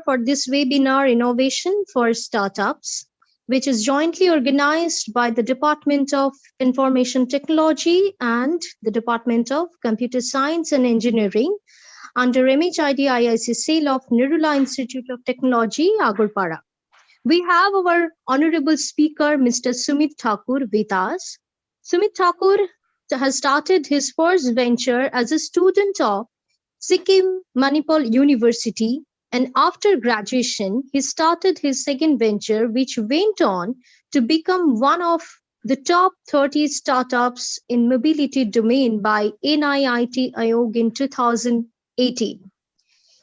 for this webinar Innovation for Startups, which is jointly organized by the Department of Information Technology and the Department of Computer Science and Engineering under MHID IIC SAIL of Nirula Institute of Technology, Agurpara. We have our honorable speaker, Mr. Sumit Thakur, with us. Sumit Thakur has started his first venture as a student of Sikkim Manipal University, and after graduation, he started his second venture, which went on to become one of the top 30 startups in mobility domain by NIIT Aayog in 2018.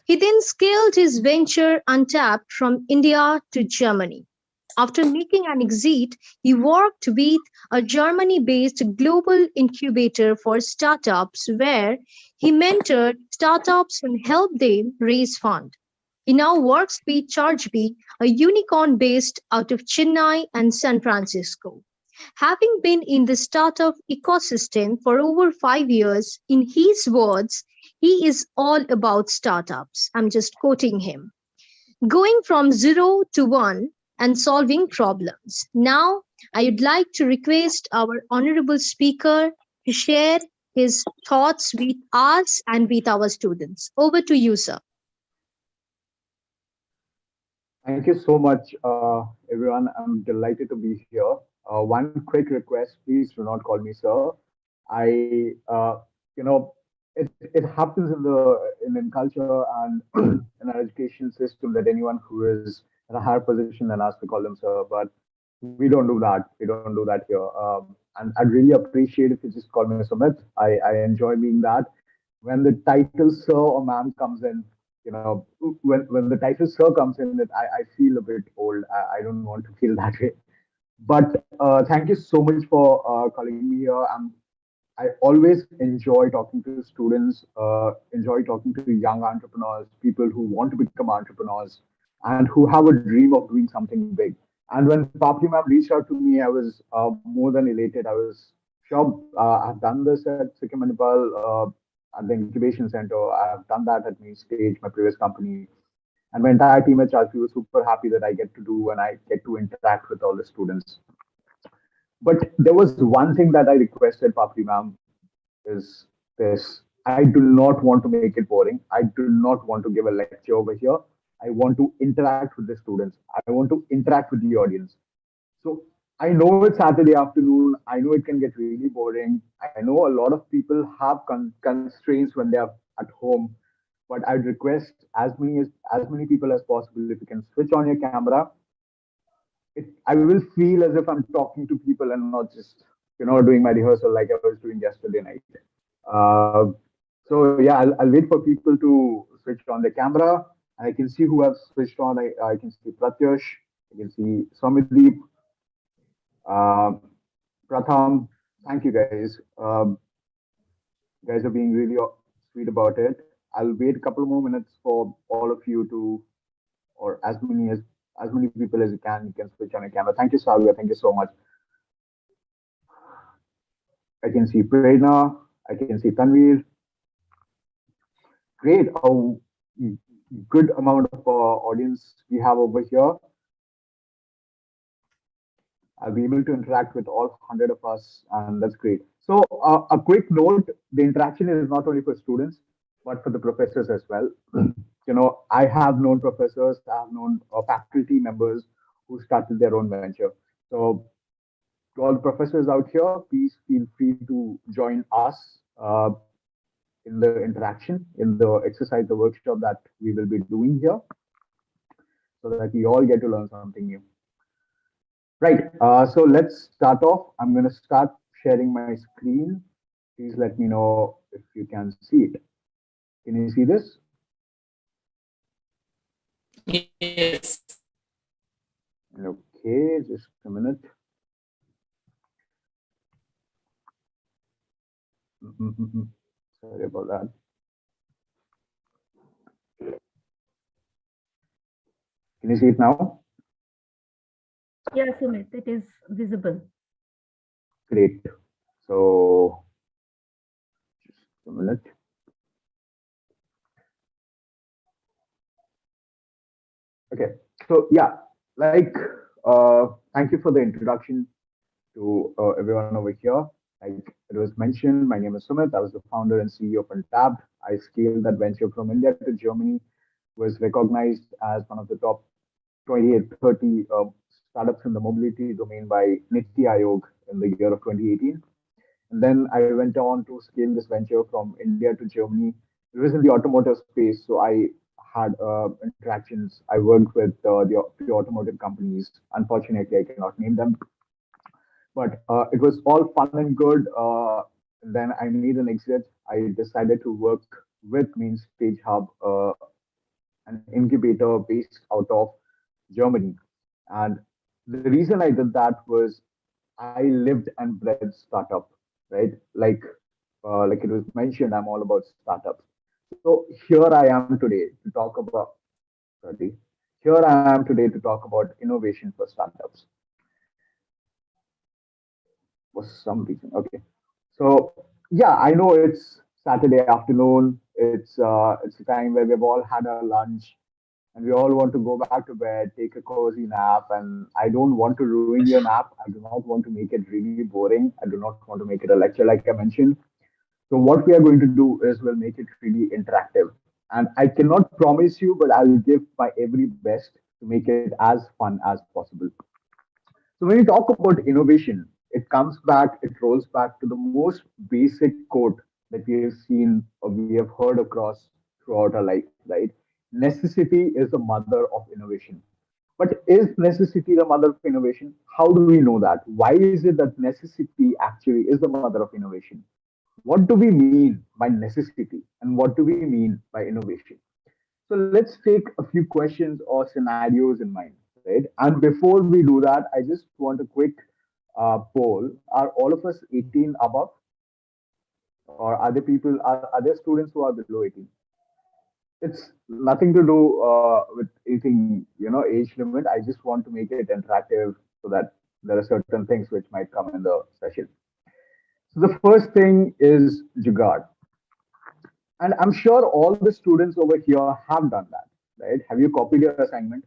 He then scaled his venture Untapped from India to Germany. After making an exit, he worked with a Germany-based global incubator for startups where he mentored startups and helped them raise funds. He now works with ChargeBee, a unicorn based out of Chennai and San Francisco. Having been in the startup ecosystem for over 5 years, in his words, he is all about startups. I'm just quoting him. Going from 0 to 1 and solving problems. Now, I would like to request our honorable speaker to share his thoughts with us and with our students. Over to you, sir. Thank you so much, everyone. I'm delighted to be here. One quick request, please do not call me sir. I, it happens in culture and in our education system that anyone who is in a higher position than us to call them sir, but we don't do that. We don't do that here. And I'd really appreciate if you just call me Sumit. I enjoy being that. When the title sir or ma'am comes in, when the title sir comes in, that I feel a bit old. I don't want to feel that way. But thank you so much for calling me here. I always enjoy talking to students, enjoy talking to young entrepreneurs, people who want to become entrepreneurs and who have a dream of doing something big. And when Papli ma'am reached out to me, I was more than elated. I was sure I've done this at Sikkim Manipal at the incubation center. I've done that at Main Stage, my previous company. And my entire team at Chalfi was super happy that I get to do and I get to interact with all the students. But there was one thing that I requested Papri ma'am is this. I do not want to make it boring. I do not want to give a lecture over here. I want to interact with the students. I want to interact with the audience. So I know it's Saturday afternoon. I know it can get really boring. I know a lot of people have constraints when they are at home. But I'd request as many people as possible if you can switch on your camera. I will feel as if I'm talking to people and not just doing my rehearsal like I was doing yesterday night. Uh, so yeah, I'll wait for people to switch on the camera. I can see who have switched on. I can see Pratyush. I can see Somideep, uh, Pratham. Thank you guys. Guys are being really sweet about it. I'll wait a couple more minutes for all of you to, or as many people as you can. You can switch on your camera. Thank you, Savia. Thank you so much. I can see Prerna. I can see Tanvir. Great. A good amount of audience we have over here. I'll be able to interact with all 100 of us, and that's great. So, a quick note: the interaction is not only for students, but for the professors as well. I have known professors, I have known faculty members who started their own venture. So, to all the professors out here, please feel free to join us in the interaction, in the exercise, the workshop that we will be doing here, so that we all get to learn something new. Right. So let's start off. I'm going to start sharing my screen. Please let me know if you can see it. Can you see this? Yes. Okay, just a minute. Sorry about that. Can you see it now? Yes, Sumit, it is visible. Great. So, just a minute. Okay. So yeah, like thank you for the introduction to everyone over here. Like it was mentioned, my name is Sumit. I was the founder and CEO of Untapped. I scaled that venture from India to Germany, was recognized as one of the top 28, 30 startups in the mobility domain by Niti Aayog in the year of 2018. And then I went on to scale this venture from India to Germany. It was in the automotive space, so I had interactions. I worked with the few automotive companies. Unfortunately, I cannot name them, but it was all fun and good. Then I made an exit. I decided to work with Main Stage Hub, an incubator based out of Germany. And the reason I did that was I lived and bred startup, right? Like it was mentioned, I'm all about startups. So here I am today to talk about, sorry, here I am today to talk about innovation for startups for some reason. Okay. So yeah, I know it's Saturday afternoon. It's a time where we've all had our lunch and we all want to go back to bed, take a cozy nap. And I don't want to ruin your nap. I do not want to make it really boring. I do not want to make it a lecture like I mentioned. So what we are going to do is we'll make it really interactive. And I cannot promise you, but I'll give my every best to make it as fun as possible. So when we talk about innovation, it comes back, it rolls back to the most basic quote that we have seen or we have heard across throughout our life, right? Necessity is the mother of innovation. But is necessity the mother of innovation? How do we know that? Why is it that necessity actually is the mother of innovation? What do we mean by necessity and what do we mean by innovation? So let's take a few questions or scenarios in mind, right? And before we do that, I just want a quick poll. Are all of us 18 above, or are there people? Are there students who are below 18? It's nothing to do with anything, age limit. I just want to make it interactive so that there are certain things which might come in the session. So the first thing is Jugaad. And I'm sure all the students over here have done that, right? Have you copied your assignment?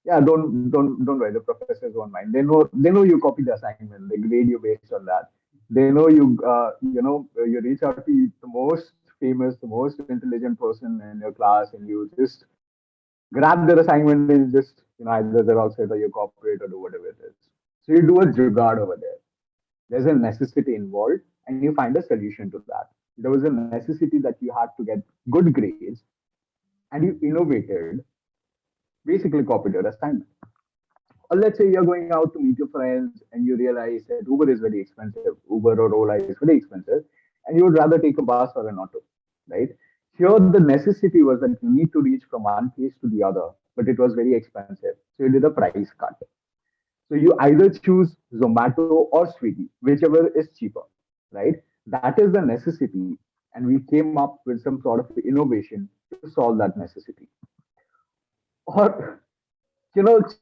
Yeah, don't worry. The professors won't mind. They know you copy the assignment. They grade you based on that. They know you reach out to the most famous, the most intelligent person in your class, and you just grab their assignment and just either they're outside or you cooperate or do whatever it is. So you do a jugaad over there. There's a necessity involved, and you find a solution to that. There was a necessity that you had to get good grades, and you innovated, basically copied your assignment. Or let's say you're going out to meet your friends and you realize that Uber is very expensive, Uber or Ola is very expensive, and you would rather take a bus or an auto, right? Here, the necessity was that you need to reach from one place to the other, but it was very expensive. So you did a price cut. So you either choose Zomato or Swiggy, whichever is cheaper, right? That is the necessity. And we came up with some sort of innovation to solve that necessity. Or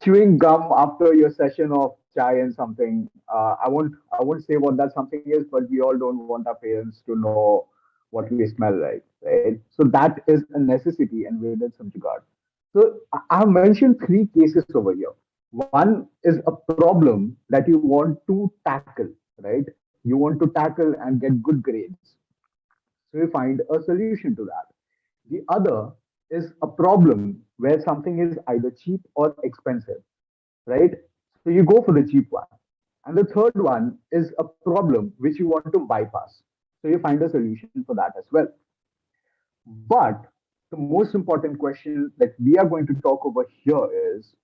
chewing gum after your session of chai and something. I won't say what that something is, but we all don't want our parents to know what we smell like, right? So that is a necessity, and we did some jugaad. So I have mentioned three cases over here. One is a problem that you want to tackle, right? You want to tackle and get good grades. So you find a solution to that. The other is a problem where something is either cheap or expensive, right? So you go for the cheap one. And the third one is a problem which you want to bypass. So you find a solution for that as well. But the most important question that we are going to talk over here is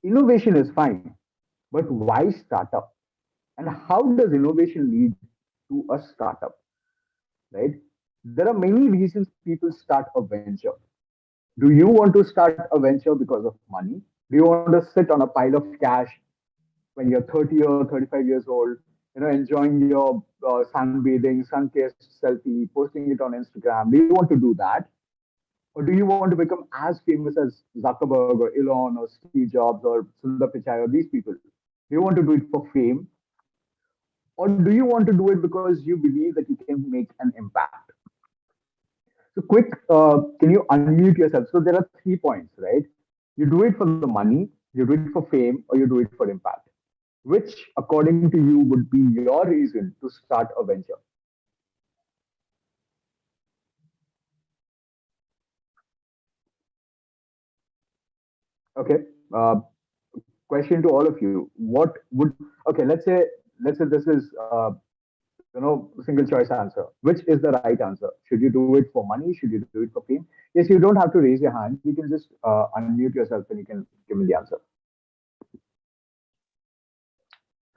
innovation is fine, but why startup? And how does innovation lead to a startup, right? There are many reasons people start a venture. Do you want to start a venture because of money? Do you want to sit on a pile of cash when you're 30 or 35 years old, enjoying your sunbathing, sun-kissed selfie, posting it on Instagram? Do you want to do that? Or do you want to become as famous as Zuckerberg or Elon or Steve Jobs or Sundar Pichai or these people? Do you want to do it for fame? Or do you want to do it because you believe that you can make an impact? So quick, can you unmute yourself? So there are 3 points, right? You do it for the money, you do it for fame, or you do it for impact. Which, according to you, would be your reason to start a venture? Okay. Uh, Question to all of you: what would, okay? Let's say this is single choice answer. Which is the right answer? Should you do it for money? Should you do it for fame? Yes, you don't have to raise your hand. You can just unmute yourself and you can give me the answer.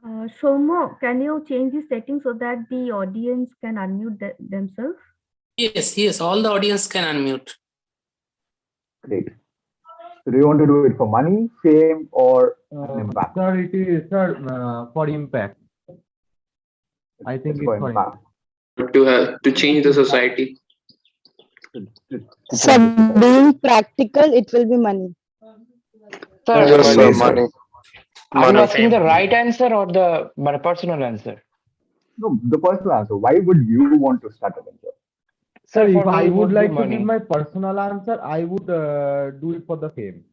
Shomo, can you change the settings so that the audience can unmute themselves? Yes, all the audience can unmute. Great. So, do you want to do it for money, fame, or an impact? Sir, it is, sir, for impact. I think It's it's for for impact. To change the society. To So change the society. being practical, it will be money. Sir, Yes, money, sir. sir. Are you Money. asking the right answer or the my personal answer? No, the personal answer. Why would you want to start a venture? Sir, Sir, if for me, I it would would be like to give money. my personal answer, I would do it for the fame.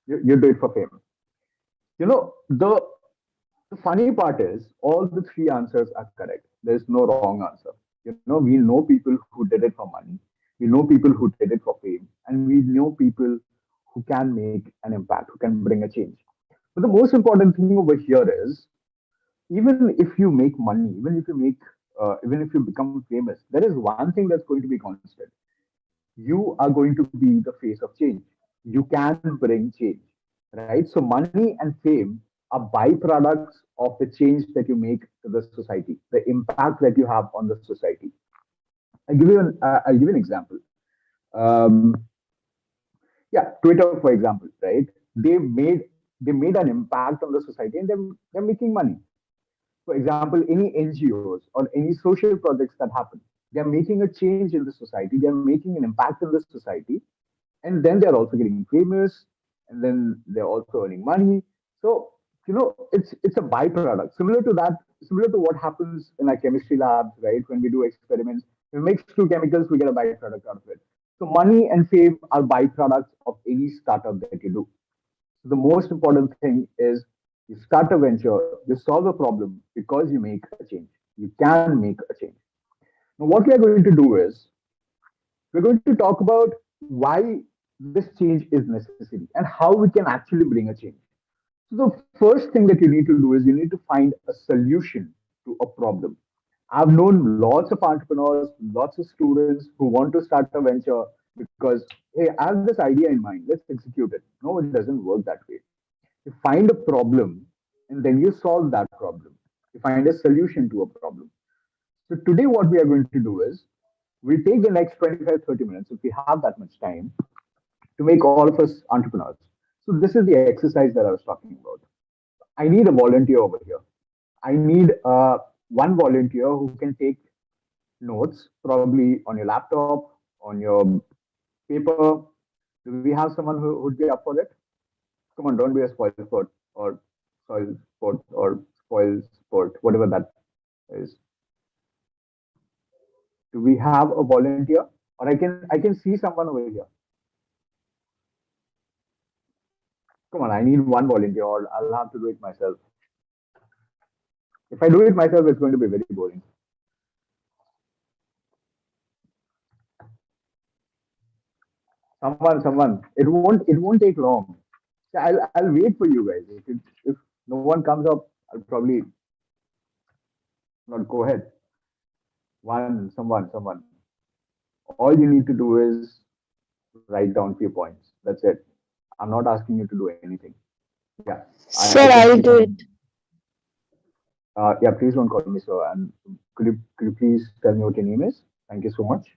You do it for fame. The funny part is all the three answers are correct. There's no wrong answer. We know people who did it for money. We know people who did it for fame, and we know people who can make an impact, who can bring a change. But the most important thing over here is, even if you make money, even if you become famous, there is one thing that's going to be constant. You are going to be the face of change. You can bring change, right? So money and fame are byproducts of the change that you make to the society, the impact that you have on the society. I'll give you an example. Um, yeah, Twitter, for example, right? They made an impact on the society, and they're making money. For example, any NGOs or any social projects that happen, they're making a change in the society. They're making an impact in the society, and then they're also getting famous, and then they're also earning money. So it's a byproduct, similar to what happens in our chemistry labs, right? When we do experiments, we mix two chemicals, we get a byproduct out of it. So money and fame are byproducts of any startup that you do. So the most important thing is, you start a venture, you solve a problem because you make a change. You can make a change. Now what we are going to do is, we're going to talk about why this change is necessary and how we can actually bring a change. So the first thing that you need to do is, you need to find a solution to a problem. I've known lots of entrepreneurs, lots of students who want to start a venture because, hey, I have this idea in mind, let's execute it. No, it doesn't work that way. You find a problem and then you solve that problem. You find a solution to a problem. So today what we are going to do is, we'll take the next 25-30 minutes, if we have that much time, to make all of us entrepreneurs. So this is the exercise that I was talking about. I need a volunteer over here. I need one volunteer who can take notes, probably on your laptop, on your paper. Do we have someone who would be up for it? Come on, don't be a spoil sport or soil sport or spoil sport, whatever that is. Do we have a volunteer? Or I can see someone over here. Come on, I need one volunteer, or I'll have to do it myself. If I do it myself, it's going to be very boring. Someone. It won't take long. So I'll wait for you guys. If no one comes up, I'll probably not go ahead. Someone. All you need to do is write down few points. That's it. I'm not asking you to do anything. Yeah, I Sir, can see I'll do someone. it. Yeah, please don't call me so. And could you please tell me what your name is? Thank you so much.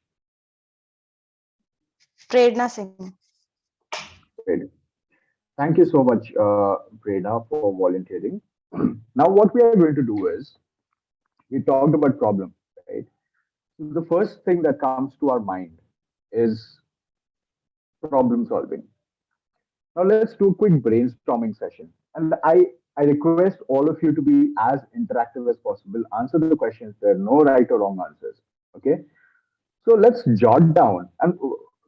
Prerna Singh. Great. Thank you so much, Prerna, for volunteering. Now, what we are going to do is, we talked about problem, right? So the first thing that comes to our mind is problem solving. Now, let's do a quick brainstorming session. And I request all of you to be as interactive as possible. Answer the questions. There are no right or wrong answers. Okay. So let's jot down. And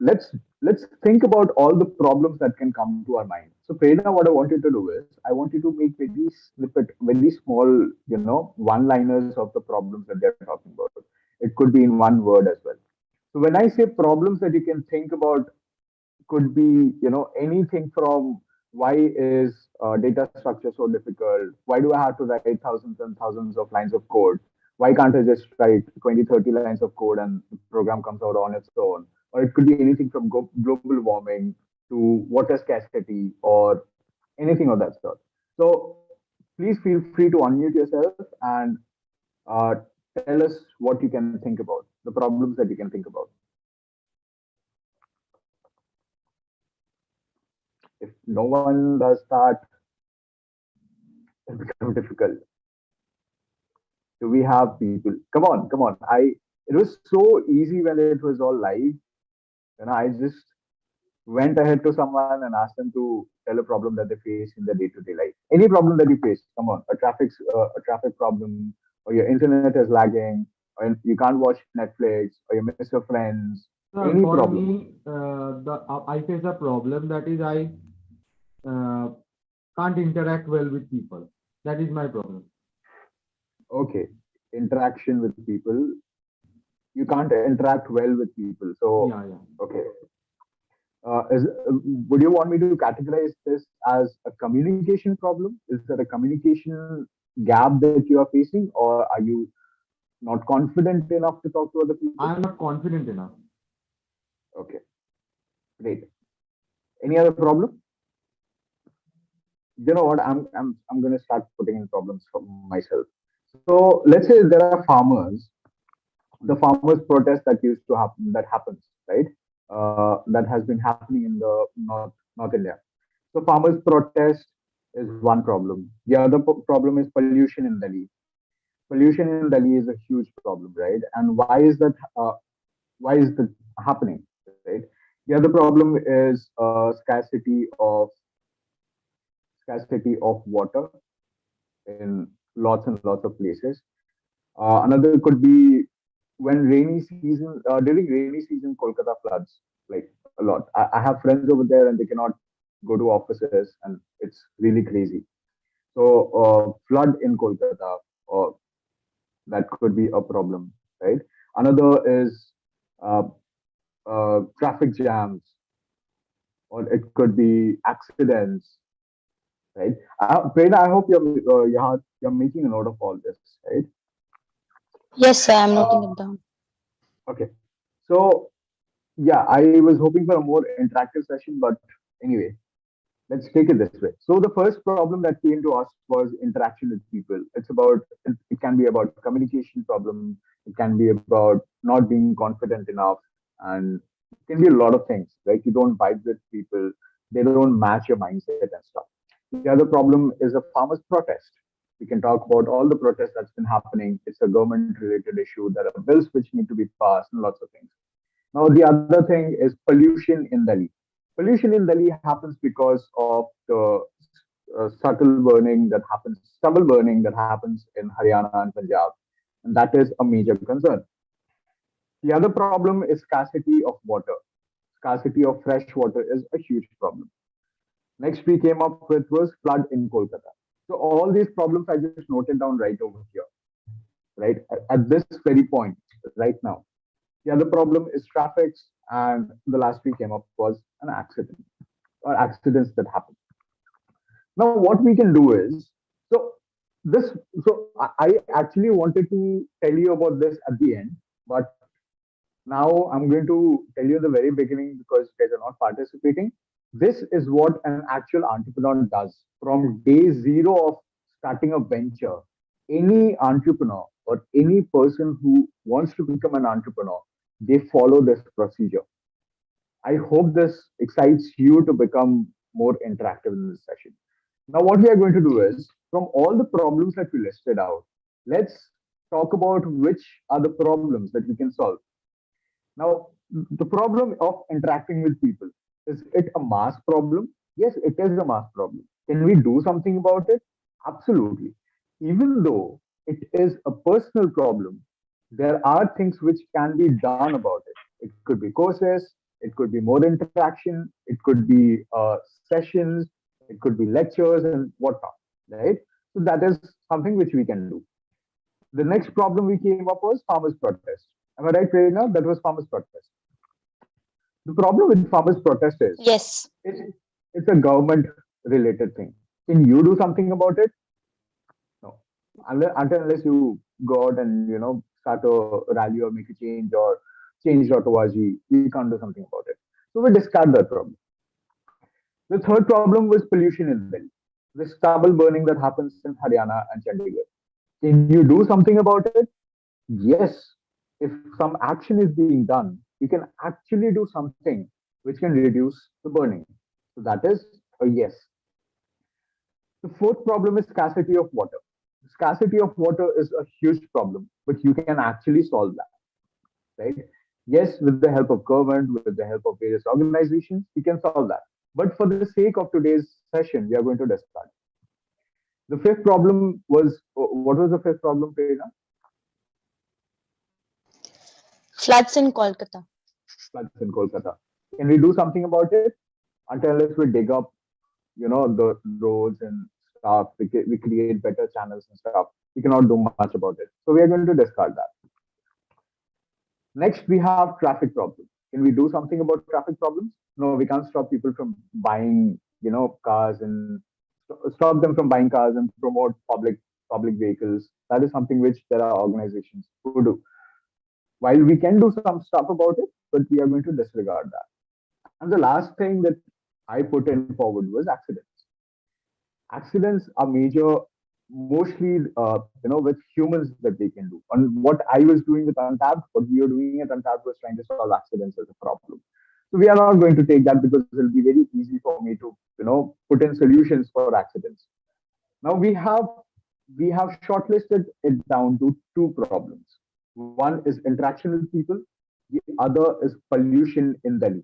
let's think about all the problems that can come to our mind. So Prerna, what I want you to do is I want you to make very snippet, very small, one-liners of the problems that they're talking about. It could be in one word as well. So when I say problems that you can think about, could be anything from why is data structure so difficult, why do I have to write thousands and thousands of lines of code, why can't I just write 20, 30 lines of code and the program comes out on its own, or it could be anything from global warming to water scarcity or anything of that sort. So please feel free to unmute yourself and uh, tell us what you can think about, the problems that you can think about. If no one does that, it becomes difficult. Do we have people? Come on, come on. It was so easy when it was all live. I just went ahead to someone and asked them to tell a problem that they face in their day-to-day life. Any problem that you face, come on, a traffic problem, or your internet is lagging, or you can't watch Netflix, or you miss your friends. Any For problem. me, I face a problem that is I uh, can't interact well with people. That is my problem. Okay, interaction with people. You can't interact well with people. So, Yeah, yeah. okay. Would you want me to categorize this as a communication problem? Is there a communication gap that you are facing, or are you not confident enough to talk to other people? I am not confident enough. Okay, great. Any other problem? You know what? I'm going to start putting in problems for myself. So let's say there are farmers. The farmers protest that used to happen, that happens, right? That has been happening in the North India. So farmers protest is one problem. The other problem is pollution in Delhi. Pollution in Delhi is a huge problem, right? And why is that happening, right? The other problem is scarcity of water in lots and lots of places. Another could be when rainy season, during rainy season, Kolkata floods like a lot. I have friends over there and they cannot go to offices and it's really crazy. So, flood in Kolkata, that could be a problem, right? Another is uh, traffic jams, or it could be accidents, right? Prerna, I hope you're making a note of all this, right? Yes, sir, I'm Uh, noting it down. okay. So, yeah, I was hoping for a more interactive session, but anyway, let's take it this way. So the first problem that came to us was interaction with people. It can be about communication problem. It can be about not being confident enough, and it can be a lot of things. Like you don't vibe with people, they don't match your mindset and stuff. The other problem is a farmers' protest. We can talk about all the protests that's been happening. It's a government-related issue. There are bills which need to be passed and lots of things. Now, the other thing is pollution in Delhi. Pollution in Delhi happens because of the stubble burning that happens in Haryana and Punjab, and that is a major concern. The other problem is scarcity of water. Scarcity of fresh water is a huge problem. Next we came up with was flood in Kolkata. So all these problems I just noted down right over here, right at this very point, right now. The other problem is traffic, and the last we came up was an accident or accidents that happen. Now, what we can do is so this. So I actually wanted to tell you about this at the end, but now I'm going to tell you the very beginning because you guys are not participating. This is what an actual entrepreneur does from day zero of starting a venture. Any entrepreneur or any person who wants to become an entrepreneur, they follow this procedure. I hope this excites you to become more interactive in this session. Now, what we are going to do is from all the problems that we listed out, let's talk about which are the problems that we can solve. Now, the problem of interacting with people, is it a mass problem? Yes, it is a mass problem. Can we do something about it? Absolutely. Even though it is a personal problem, there are things which can be done about it. It could be courses, it could be more interaction, it could be sessions, it could be lectures and whatnot, right? So that is something which we can do. The next problem we came up was farmers' protest. Am I right, Prerna? That was farmers' protest. The problem with farmers' protest is Yes. it's, it's a government related thing. Can you do something about it? No. Unless you go out and start a rally or make a change or change.org, you can't do something about it. So we discard that problem. The third problem was pollution in Delhi. The stubble burning that happens in Haryana and Chandigarh. Can you do something about it? Yes. If some action is being done, you can actually do something which can reduce the burning. So that is a yes. The fourth problem is scarcity of water. Scarcity of water is a huge problem, but you can actually solve that, right? Yes, with the help of government, with the help of various organizations, you can solve that. But for the sake of today's session, we are going to discard. The fifth problem was what was the fifth problem, Prerna? Floods in Kolkata. Floods in Kolkata. Can we do something about it? Until unless we dig up, the roads and stuff, we create better channels and stuff. We cannot do much about it. So we are going to discard that. Next, we have traffic problems. Can we do something about traffic problems? No, we can't stop people from buying, cars and stop them from buying cars and promote public vehicles. That is something which there are organizations who do. While we can do some stuff about it, but we are going to disregard that. And the last thing that I put in forward was accidents. Accidents are major, mostly with humans that they can do. And what I was doing with Untapped, what we were doing at Untapped was trying to solve accidents as a problem. So we are not going to take that because it'll be very easy for me to put in solutions for accidents. Now we have shortlisted it down to two problems. One is interaction with people, the other is pollution in Delhi.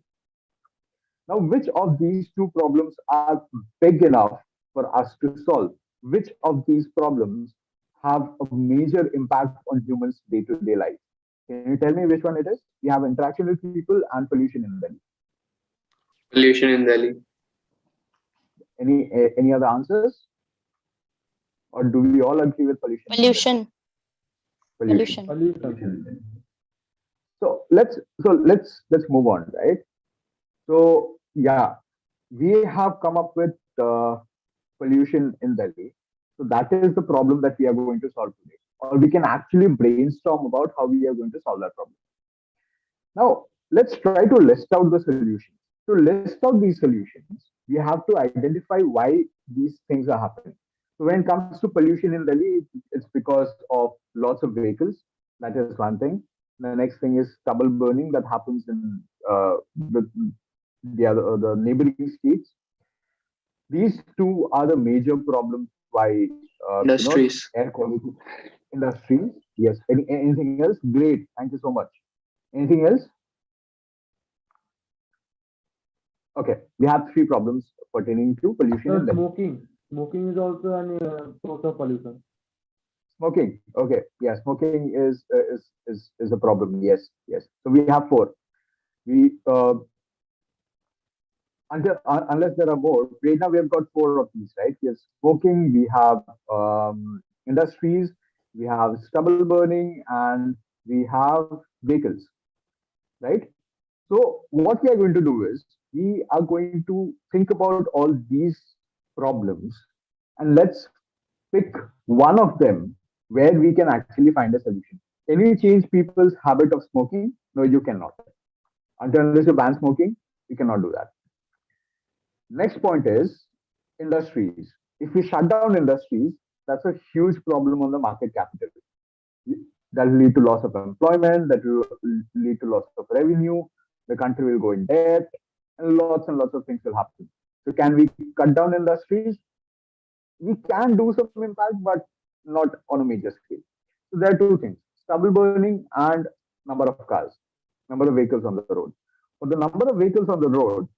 Now, which of these two problems are big enough for us to solve? Which of these problems have a major impact on humans' day-to-day life? Can you tell me which one it is? We have interaction with people and pollution in Delhi. Pollution in Delhi. Any other answers? Or do we all agree with pollution? Pollution. Pollution. Pollution. So let's move on, right? So yeah, we have come up with pollution in Delhi. So that is the problem that we are going to solve today. Or we can actually brainstorm about how we are going to solve that problem. Now, let's try to list out the solutions. To list out these solutions, we have to identify why these things are happening. So when it comes to pollution in Delhi, it's because of lots of vehicles. That is one thing. The next thing is stubble burning that happens in the neighboring states. These two are the major problems why Industries. air quality industries. Yes. Anything else? Great. Thank you so much. Anything else? Okay. We have three problems pertaining to pollution So in Delhi. smoking is also an source of pollution. Smoking. Okay. Yeah. Smoking is a problem. Yes. Yes. So we have four. We unless there are more. Right now we have got four of these, right? We have smoking. We have industries. We have stubble burning, and we have vehicles, right? So what we are going to do is we are going to think about all these problems and let's pick one of them where we can actually find a solution. Can you change people's habit of smoking? No, you cannot. Until unless you ban smoking, you cannot do that. Next point is industries. If we shut down industries, that's a huge problem on the market capital. That will lead to loss of employment, that will lead to loss of revenue, the country will go in debt, and lots of things will happen. So can we cut down industries? We can do some impact, but not on a major scale. So there are two things, stubble burning and number of cars, number of vehicles on the road. For the number of vehicles on the road,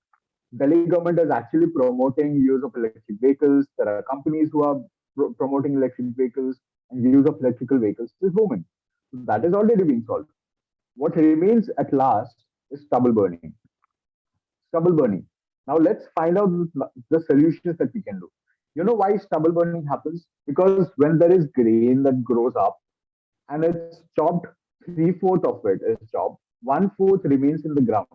Delhi government is actually promoting use of electric vehicles. There are companies who are promoting electric vehicles and use of electrical vehicles is booming. So that is already being solved. What remains at last is stubble burning. stubble burning. Now let's find out the solutions that we can do. You know why stubble burning happens? Because when there is grain that grows up and it's chopped, three-fourth of it is chopped, one-fourth remains in the ground.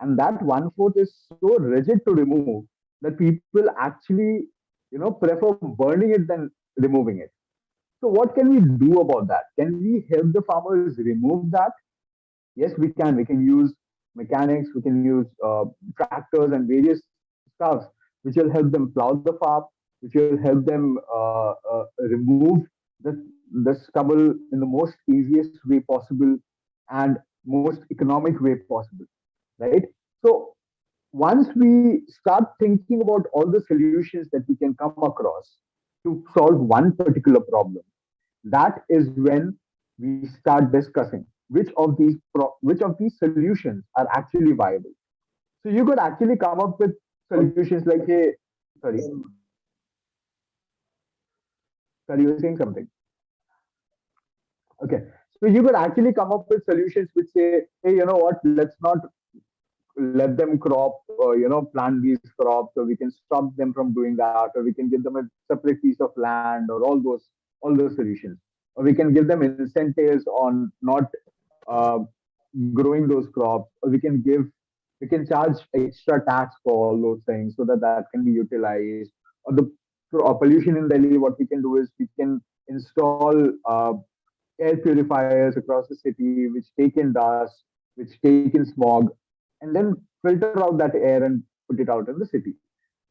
And that one-fourth is so rigid to remove that people actually, prefer burning it than removing it. So what can we do about that? Can we help the farmers remove that? Yes, we can. We can use mechanics, we can use tractors and various stuffs which will help them plow the farm, which will help them remove the stubble in the most easiest way possible and most economic way possible, right? So once we start thinking about all the solutions that we can come across to solve one particular problem, that is when we start discussing which of these solutions are actually viable. So you could actually come up with solutions like, hey, sorry, you were saying something. Okay, so you could actually come up with solutions which say, hey, you know what, let's not let them crop, plant these crops, or we can stop them from doing that, or we can give them a separate piece of land, or all those solutions, or we can give them incentives on not uh, growing those crops, or we can charge extra tax for all those things so that that can be utilized. Or the pollution in Delhi, what we can do is we can install air purifiers across the city, which take in dust, which take in smog, and then filter out that air and put it out in the city.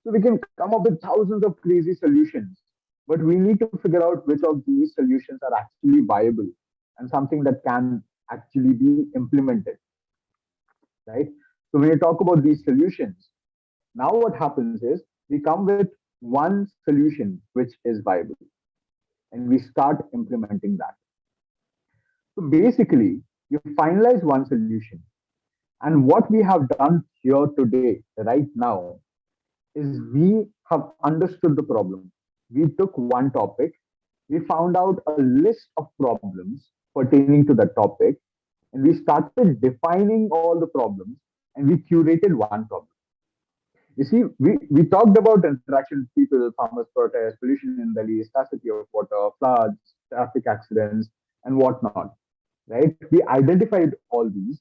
So we can come up with thousands of crazy solutions, but we need to figure out which of these solutions are actually viable and something that can actually be implemented, right? So when you talk about these solutions, now what happens is we come with one solution which is viable and we start implementing that. So basically, you finalize one solution. And what we have done here today, right now, is we have understood the problem. We took one topic, we found out a list of problems pertaining to that topic, and we started defining all the problems and we curated one problem. You see, we talked about interaction with people, farmers' protests, pollution in Delhi, scarcity of water, floods, traffic accidents, and whatnot, right? We identified all these,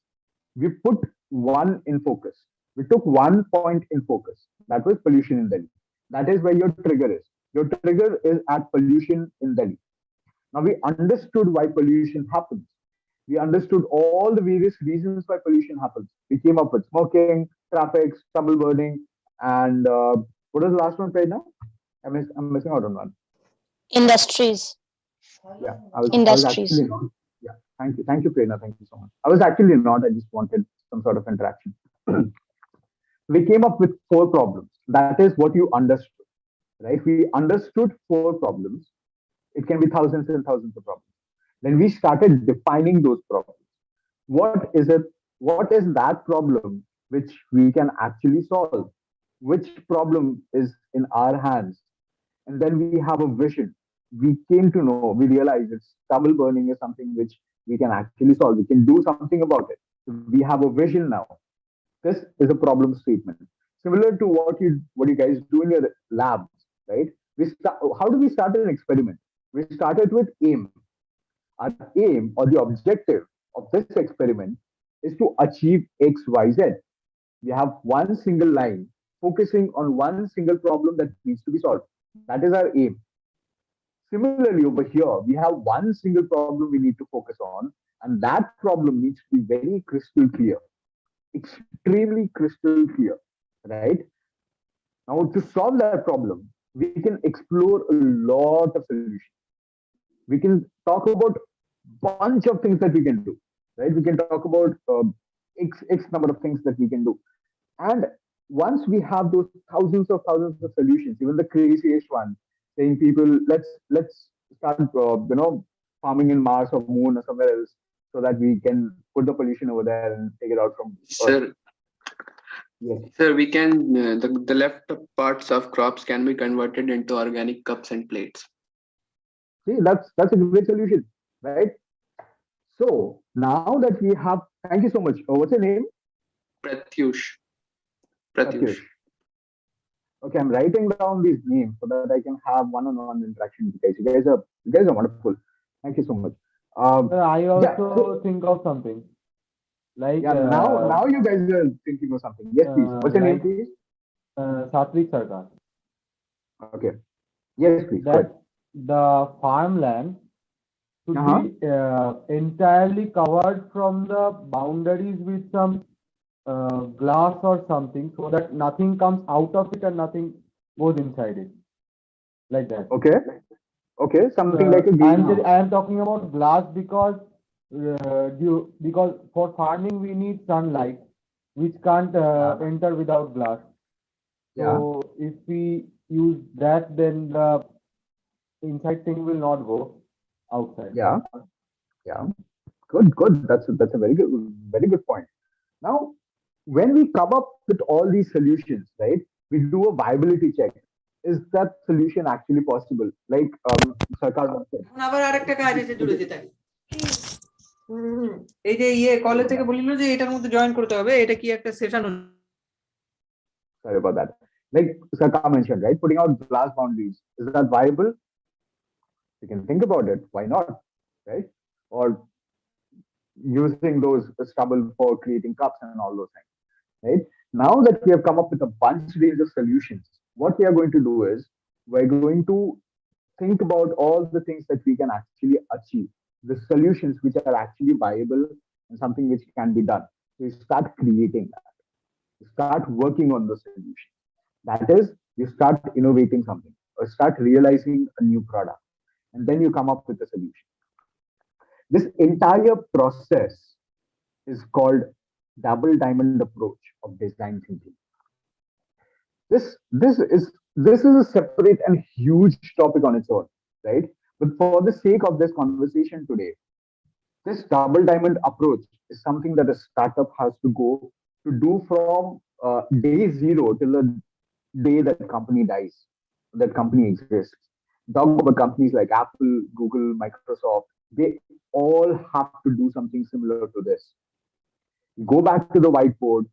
we put one in focus. We took one point in focus. That was pollution in Delhi. That is where your trigger is. Your trigger is at pollution in Delhi. Now we understood why pollution happens. We understood all the various reasons why pollution happens. We came up with smoking, traffic, stubble burning, and what was the last one, Prerna? I'm missing out on one. Industries. Yeah, I was Industries. actually not. Yeah, thank you, Prerna. Thank you so much. I was actually not. I just wanted some sort of interaction. We came up with four problems. That is what you understood, right? We understood four problems. It can be thousands and thousands of problems. Then we started defining those problems. What is it? What is that problem which we can actually solve? Which problem is in our hands? And then we have a vision. We came to know, we realized that stubble burning is something which we can actually solve. We can do something about it. We have a vision now. This is a problem statement. Similar to what you guys do in your labs, right? How do we start an experiment? We started with aim. Our aim or the objective of this experiment is to achieve X, Y, Z. We have one single line focusing on one single problem that needs to be solved. That is our aim. Similarly, over here, we have one single problem we need to focus on, and that problem needs to be very crystal clear, extremely crystal clear, right? Now, to solve that problem, we can explore a lot of solutions. We can talk about bunch of things that we can do, right? We can talk about x number of things that we can do, and once we have those thousands of solutions, even the craziest one, saying people let's start farming in Mars or Moon or somewhere else so that we can put the pollution over there and take it out from Earth. Sir, Yes. sir, we can the left parts of crops can be converted into organic cups and plates. See, that's a great solution, right? So now that we have, thank you so much. What's your name? Pratyush. Pratyush. Okay, I'm writing down these names so that I can have one-on-one interaction with you guys. You guys are wonderful. Thank you so much. I Yeah, also think of something like yeah. Now you guys are thinking of something. Yes, please. What's your name, like please? Satwik Sarkar. Okay. Yes, please. Go ahead. That the farmland should Uh-huh. be entirely covered from the boundaries with some glass or something, so that nothing comes out of it and nothing goes inside it, like that. Okay. Okay. Something like a greenhouse. I am talking about glass because because for farming we need sunlight, which can't enter without glass. Yeah. So if we use that, then the inside thing will not go outside. Yeah. Yeah. Good. Good. That's a very good point. Now, when we come up with all these solutions, right? We do a viability check. Is that solution actually possible? Like Sarkar once said. এখন আবার আরেকটা কাজ এসে জুড়েছে তাই এই যে college থেকে বলিল যে এটার মধ্যে জয়েন করতে হবে, এটা কি একটা session? Sorry about that. Like Sarkar mentioned, right? Putting out glass boundaries. Is that viable? You can think about it. Why not? Right? Or using those stubble for creating cups and all those things. Right? Now that we have come up with a bunch range of solutions, what we are going to do is we're going to think about all the things that we can actually achieve, the solutions which are actually viable and something which can be done. We start creating that. We start working on the solution. That is, you start innovating something or start realizing a new product, and then you come up with a solution. This entire process is called double diamond approach of design thinking. This is a separate and huge topic on its own, right? But for the sake of this conversation today, this double diamond approach is something that a startup has to go to do from day zero till the day that company dies, that company exists. Talk about companies like Apple, Google, Microsoft. They all have to do something similar to this. You go back to the whiteboard,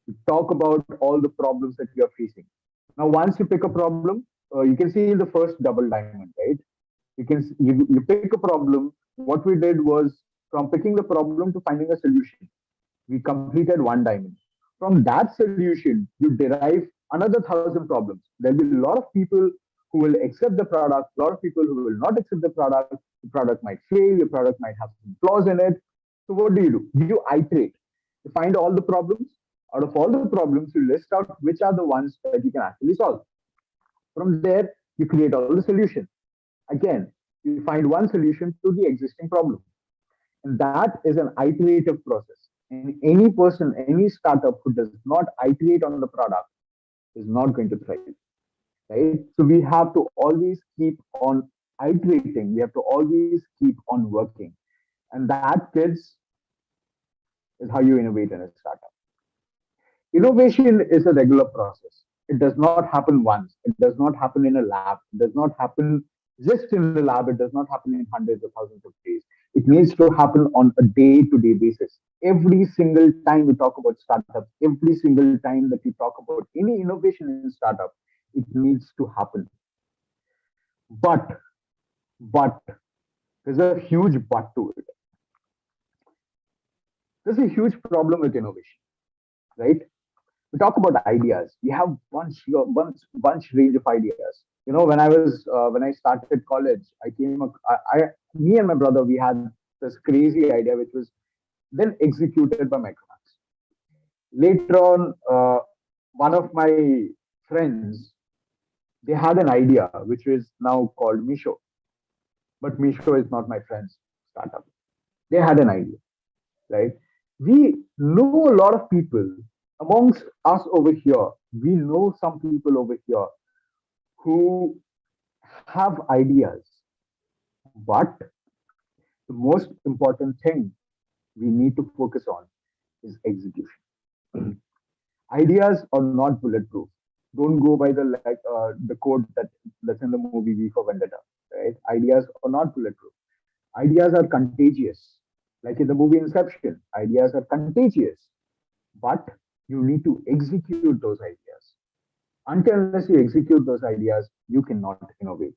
you talk about all the problems that you're facing. Now, once you pick a problem, you can see the first double diamond, right? You pick a problem. What we did was from picking the problem to finding a solution. We completed one diamond. From that solution, you derive another 1,000 problems. There'll be a lot of people who will accept the product, a lot of people who will not accept the product. The product might fail, your product might have some flaws in it. So what do? You iterate. You find all the problems. Out of all the problems, you list out which are the ones that you can actually solve. From there, you create all the solutions. Again, you find one solution to the existing problem. And that is an iterative process. And any person, any startup who does not iterate on the product is not going to thrive. Right? So we have to always keep on iterating. We have to always keep on working. And that, kids, is how you innovate in a startup. Innovation is a regular process. It does not happen once. It does not happen in a lab. It does not happen just in the lab. It does not happen in hundreds of thousands of days. It needs to happen on a day-to-day basis. Every single time we talk about startups, every single time that we talk about any innovation in startup, it needs to happen. But there's a huge but to it. There's a huge problem with innovation, right? We talk about ideas. We have bunch range of ideas. You know, when I started college, me and my brother, we had this crazy idea which was then executed by Micromax. Later on, one of my friends, they had an idea which is now called Misho, but Misho is not my friend's startup. They had an idea, right? We know a lot of people amongst us over here. We know some people over here who have ideas, but the most important thing we need to focus on is execution. Ideas are not bulletproof. Don't go by the code that's in the movie V for Vendetta. Right? Ideas are not bulletproof. Ideas are contagious. Like in the movie Inception, ideas are contagious, but you need to execute those ideas. Until unless you execute those ideas, you cannot innovate.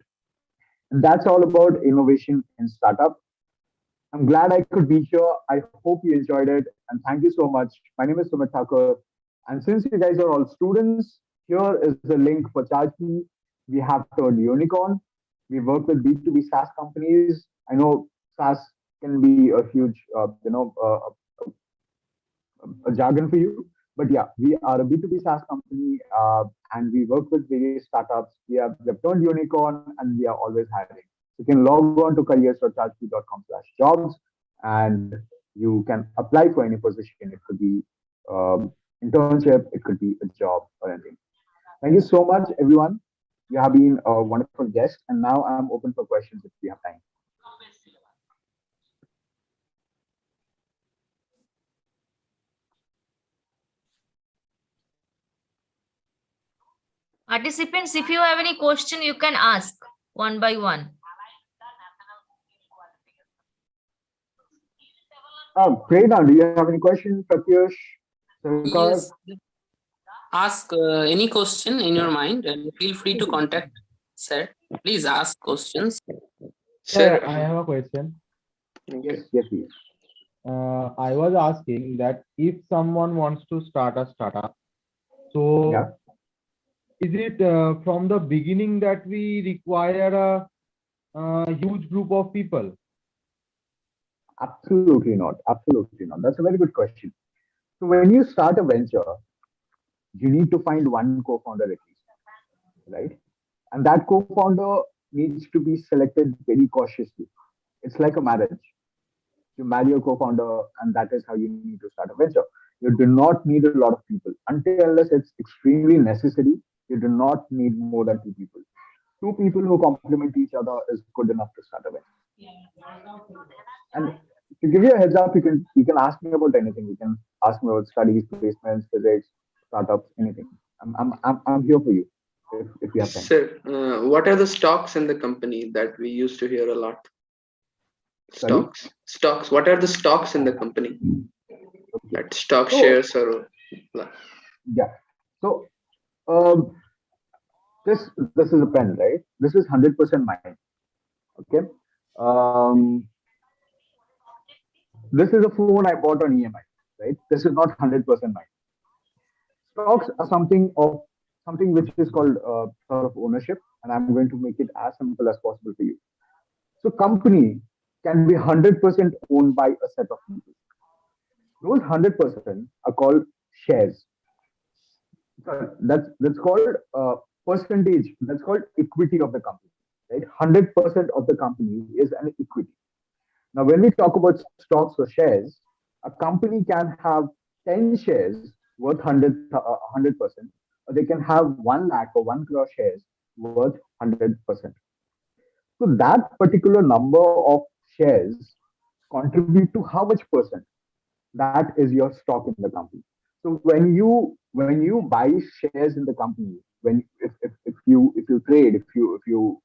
And that's all about innovation in startup. I'm glad I could be here. I hope you enjoyed it. And thank you so much. My name is Sumit Thakur. And since you guys are all students, here is the link for ChargeKey. We have Third Unicorn. We work with B2B SaaS companies. I know SaaS can be a huge, a jargon for you. But yeah, we are a B2B SaaS company and we work with various startups. We have turned unicorn and we are always hiring. So you can log on to careers.chargekeys.com/jobs and you can apply for any position. It could be internship, it could be a job or anything. Thank you so much, everyone. You have been a wonderful guest, and now I'm open for questions if we have time. Participants, if you have any question, you can ask one by one. Great. Now, do you have any questions, Pratyush? Sarkar? Yes. Ask any question in your mind and feel free to contact sir. Please ask questions. Sir, Sir, I have a question. Yes, yes, please. I was asking that if someone wants to start a startup, so Yeah. is it from the beginning that we require a huge group of people? Absolutely not. Absolutely not. That's a very good question. So when you start a venture, you need to find one co-founder at least, right? And that co-founder needs to be selected very cautiously. It's like a marriage. You marry a co-founder, and that is how you need to start a venture. You do not need a lot of people until unless it's extremely necessary. You do not need more than two people. Two people who complement each other is good enough to start a venture. And to give you a heads up, you can ask me about anything. You can ask me about studies, placements, physics, startups, anything. I'm here for you if you have time. sir, what are the stocks in the company that we used to hear a lot? Sorry. Stocks. What are the stocks in the company? Okay. That stock So shares or yeah. So um, this is a pen, right? This is 100% mine. Okay. Um, this is a phone I bought on EMI, right? This is not 100% mine. Stocks are something which is called sort of ownership, and I'm going to make it as simple as possible for you. So company can be 100% owned by a set of people. Those 100% are called shares. That's called percentage. That's called equity of the company, right? 100% of the company is an equity. Now, when we talk about stocks or shares, a company can have 10 shares worth 100%, or they can have 1 lakh or 1 crore shares worth 100%. So that particular number of shares contribute to how much percent? That is your stock in the company. So when you buy shares in the company, when if you trade, if you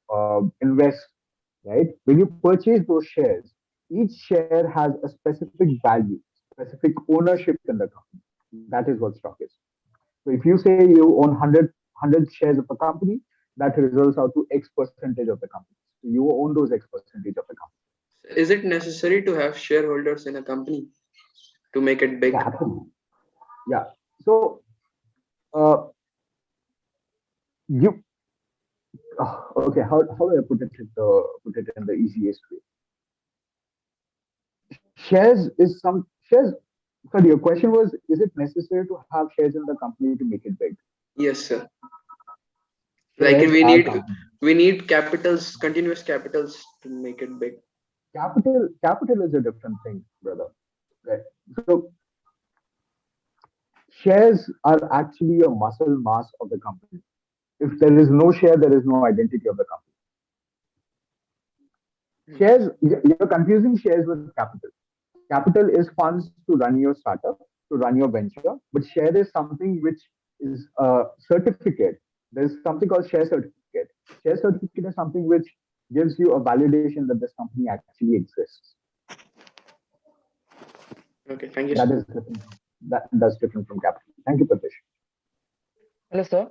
invest, right? When you purchase those shares, each share has a specific value, specific ownership in the company. That is what stock is. So if you say you own 100 shares of a company, that results out to X percentage of the company. So you own those X percentage of the company. is it necessary to have shareholders in a company to make it big? Yeah, absolutely. Yeah. So uh, you okay? How do I put it in the easiest way? Shares is some shares. Sorry, your question was: is it necessary to have shares in the company to make it big? Yes, sir. Like Shares we are need company. we need capitals, continuous capitals to make it big. Capital is a different thing, brother. Right. So shares are actually a muscle mass of the company. If there is no share, there is no identity of the company. Shares, you're confusing shares with capital. Capital is funds to run your startup, to run your venture, but share is something which is a certificate. There's something called share certificate. Share certificate is something which gives you a validation that this company actually exists. Okay, thank you, That sir. is different. That's different from capital. Thank you, Pratish. Hello, sir.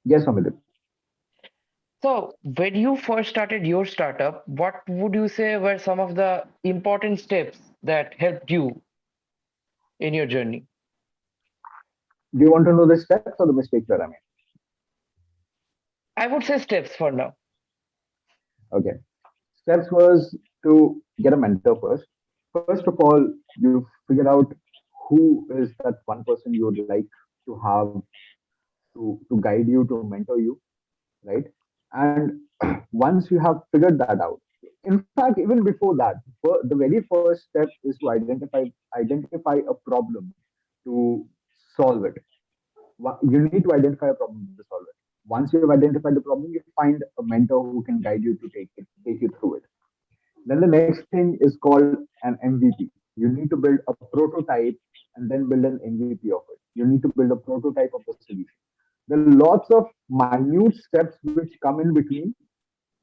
Yes, Amit. So, when you first started your startup, what would you say were some of the important steps that helped you in your journey? Do you want to know the steps or the mistakes that I made? I would say steps for now. Okay. Steps was to get a mentor first. First of all, you figure out who is that one person you would like to have to guide you, to mentor you, right? And once you have figured that out, in fact, even before that, the very first step is to identify a problem to solve it. You need to identify a problem to solve it. Once you have identified the problem, you find a mentor who can guide you to take you through it. Then the next thing is called an MVP. You need to build a prototype and then build an MVP of it. You need to build a prototype of the solution. There are lots of minute steps which come in between,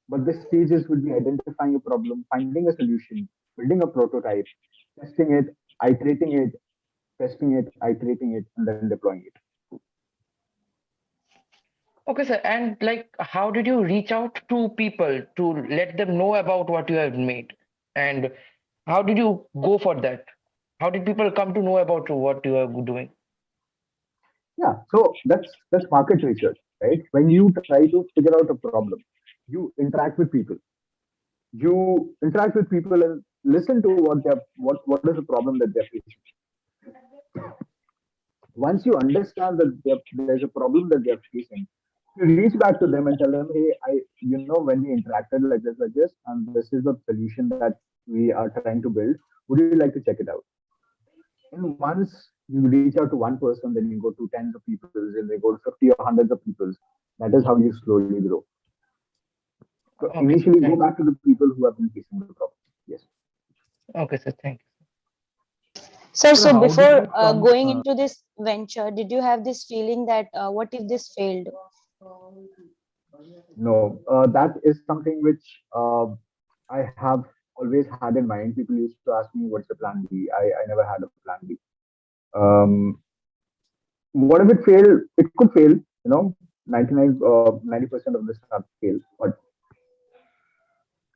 but the stages would be identifying a problem, finding a solution, building a prototype, testing it, iterating it, testing it, iterating it, and then deploying it. Okay, sir. And like, how did you reach out to people to let them know about what you have made? And how did you go for that? How did people come to know about what you are doing? Yeah, so that's market research, right? When you try to figure out a problem, you interact with people. You interact with people and listen to what is the problem that they're facing. Once you understand that there's a problem that they're facing, you reach back to them and tell them, hey, when we interacted like this, and this is the solution that we are trying to build. Would you like to check it out? And once you reach out to one person, then you go to tens of people, then they go to 50 or hundreds of people. That is how you slowly grow. So Okay, sir. initially, go back to the people who have been facing the problem. Yes. Okay, sir. Thank you. Sir, Sir, so how did before that come? going into this venture, did you have this feeling that what if this failed? No, that is something which I have always had in mind. People used to ask me, "What's the plan B?" I never had a plan B. Um, what if it failed? It could fail. 90% of the stuff fail, but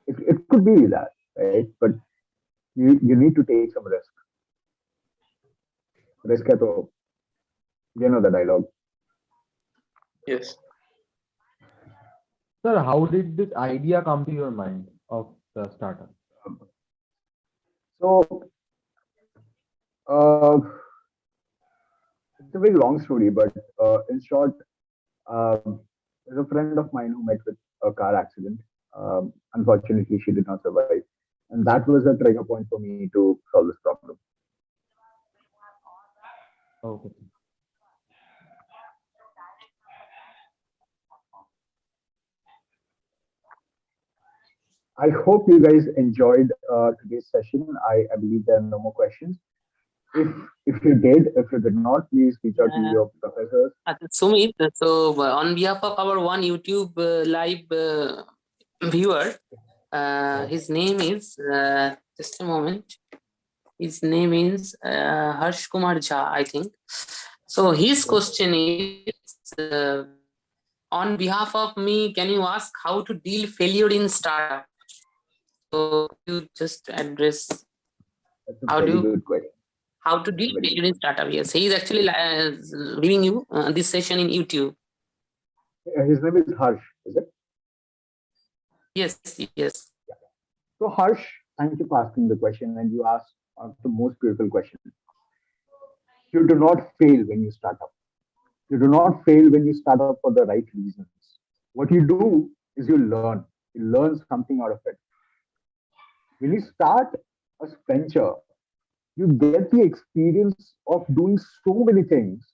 it could be that, right? But you need to take some risk. Risk है तो the dialogue. Yes. Sir, how did this idea come to your mind of the startup? So uh, it's a very long story, but in short, there's a friend of mine who met with a car accident. Unfortunately, she did not survive, and that was a trigger point for me to solve this problem. Okay. I hope you guys enjoyed today's session. I believe there are no more questions. If if you did not, please reach out to your professors. Sumit, so on behalf of our one YouTube live viewer, his name is just a moment. His name is Harsh Kumar Jha, I think. So his question is, on behalf of me, can you ask how to deal failure in startup? So you just address That's a how do very you good question. how to deal Very good. failure in startup. Yes, he is actually giving you this session in YouTube. His name is Harsh, is it? Yes, yes. So Harsh, thank you for asking the question, and you asked the most beautiful question. You do not fail when you start up. You do not fail when you start up for the right reasons. What you do is you learn. You learn something out of it. When you start a venture, you get the experience of doing so many things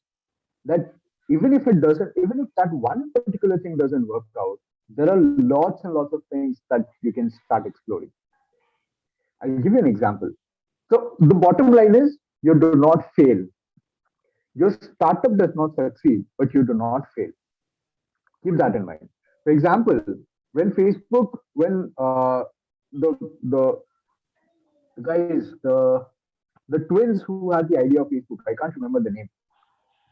that even if that one particular thing doesn't work out, there are lots and lots of things that you can start exploring. I'll give you an example. So the bottom line is you do not fail. Your startup does not succeed, but you do not fail. Keep that in mind. For example, when the the guys the twins who had the idea of Facebook, I can't remember the name.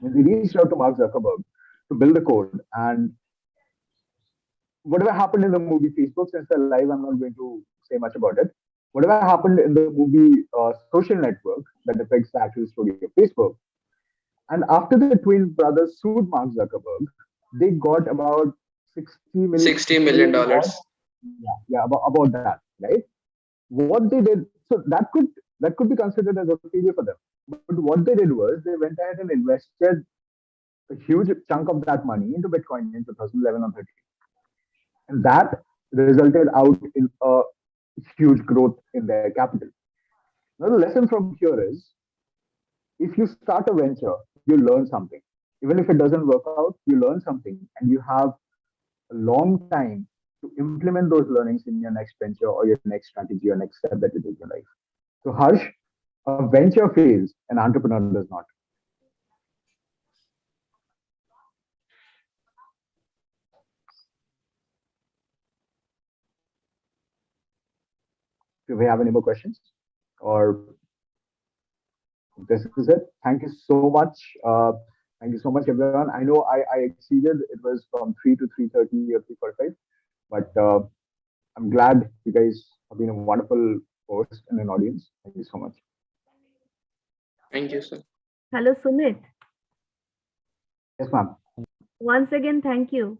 When they reached out to Mark Zuckerberg, to build the code. And whatever happened in the movie Facebook, since they're live, I'm not going to say much about it. Whatever happened in the movie Social Network that depicts the actual story of Facebook. And after the twin brothers sued Mark Zuckerberg, they got about 60 million dollars. yeah, about that, right? What they did, so that could be considered as a failure for them. But what they did was they went ahead and invested a huge chunk of that money into Bitcoin in 2011 or 13, and that resulted out in a huge growth in their capital. Now the lesson from here is, if you start a venture, you learn something. Even if it doesn't work out, you learn something, and you have a long time to implement those learnings in your next venture or your next strategy or next step that you take in your life. So, Harsh, a venture fails, an entrepreneur does not. Do we have any more questions? Or this is it. Thank you so much. Thank you so much, everyone. I know I exceeded. It was from 3 to 3:30 or 3:45, but I'm glad you guys have been a wonderful host and an audience. Thank you so much. Thank you, sir. Hello, Sumit. Yes, ma'am. Once again, thank you.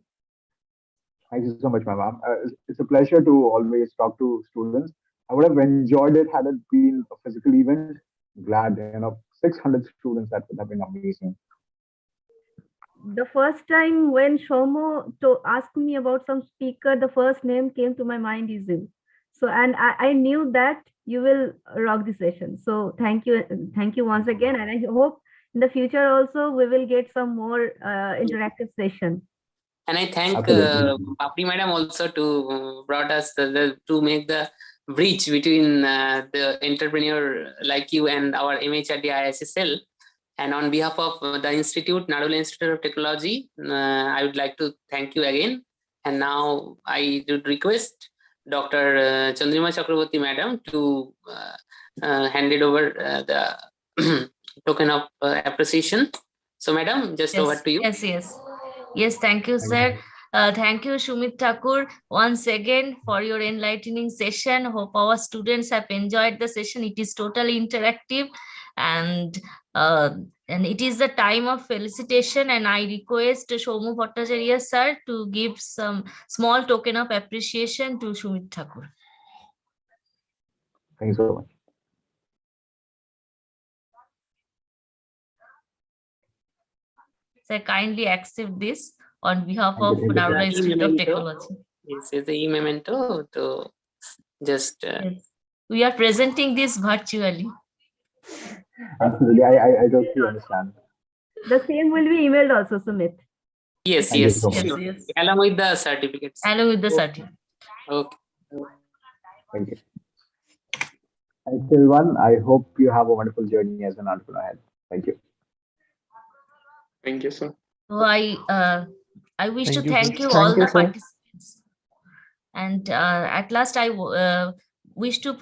Thank you so much, ma'am. It's a pleasure to always talk to students. I would have enjoyed it had it been a physical event. Glad, 600 students, that would have been amazing. The first time when Shomo asked me about some speaker, the first name came to my mind is you. So, and I knew that you will rock the session. So thank you once again. And I hope in the future also we will get some more interactive session. And I thank Absolutely. Papri Madam also to brought us to make the bridge between the entrepreneur like you and our MHRD ISSL. And on behalf of the Institute, Narula Institute of Technology, I would like to thank you again. And now I would request Dr. Chandrima Chakraborty Madam to hand it over the token of appreciation. So, Madam, just over to you. Yes, thank you, sir. Thank you, Shumit Thakur, once again for your enlightening session. Hope our students have enjoyed the session. It is totally interactive, and it is the time of felicitation. And I request Shomu Bhattacharya sir to give some small token of appreciation to Shumit Thakur. Thank you so much. Sir, kindly accept this on behalf of Narula Institute of Technology. This is the e-memento to just. Yes. We are presenting this virtually. Absolutely, I totally understand. The same will be emailed also, Sumit. Yes, Thank you yes, so much. sure. Yes. Along with the certificates. Along with the certificate. Okay. Thank you. Thanks, everyone. I hope you have a wonderful journey as an entrepreneur ahead. Thank you. Thank you, sir. So I wish to thank you Thank all you, the sir. participants. And at last, I wish to